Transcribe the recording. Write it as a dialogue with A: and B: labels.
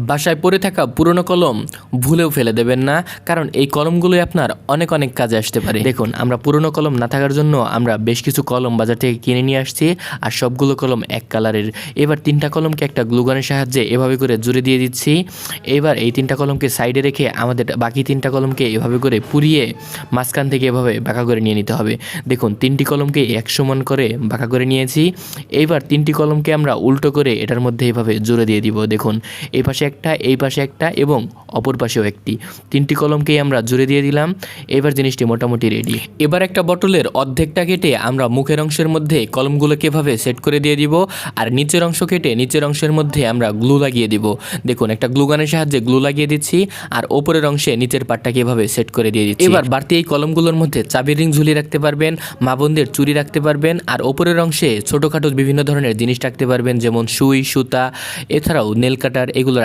A: বাসায় পড়ে থাকা পুরনো কলম ভুলেও ফেলে দেবেন না, কারণ এই কলমগুলোই আপনার অনেক অনেক কাজে আসতে পারে। দেখুন, আমরা পুরনো কলম না থাকার জন্য আমরা বেশ কিছু কলম বাজার থেকে কিনে নিয়ে আসছি, আর সবগুলো কলম এক কালারের। এবার 3টা কলমকে একটা গ্লুগানের সাহায্যে এভাবে করে জুড়ে দিয়ে দিচ্ছি। এবার এই 3টা কলমকে সাইডে রেখে আমাদের বাকি 3টা কলমকে এভাবে করে পুড়িয়ে মাঝখান থেকে এভাবে বাঁকা করে নিয়ে নিতে হবে। দেখুন, 3টি কলমকে এক সমান করে বাঁকা করে নিয়েছি। এইবার 3টি কলমকে আমরা উল্টো করে এটার মধ্যে এভাবে জুড়ে দিয়ে দিব। দেখুন, এই পাশে একটা, এই পাশে একটা এবং অপর পাশেও একটি, 3টি কলমকেই আমরা জুড়ে দিয়ে দিলাম। এবার জিনিসটি মোটামুটি রেডি। এবার একটা বটলের অর্ধেকটা কেটে আমরা মুখের অংশের মধ্যে কলমগুলোকে এভাবে সেট করে দিয়ে দিব, আর নিচের অংশ কেটে নিচের অংশের মধ্যে আমরা গ্লু লাগিয়ে দিব। দেখুন, একটা গ্লুগানের সাহায্যে গ্লু লাগিয়ে দিচ্ছি, আর ওপরের অংশে নিচের পাটটাকে এভাবে সেট করে দিয়ে দিচ্ছি। এবার বাড়তি এই কলমগুলোর মধ্যে চাবির রিং ঝুলিয়ে রাখতে পারবেন, মা বোনদের চুড়ি রাখতে পারবেন, আর ওপরের অংশে ছোটোখাটো বিভিন্ন ধরনের জিনিস রাখতে পারবেন, যেমন সুই, সুতা, এছাড়াও নেল কাটার, এগুলো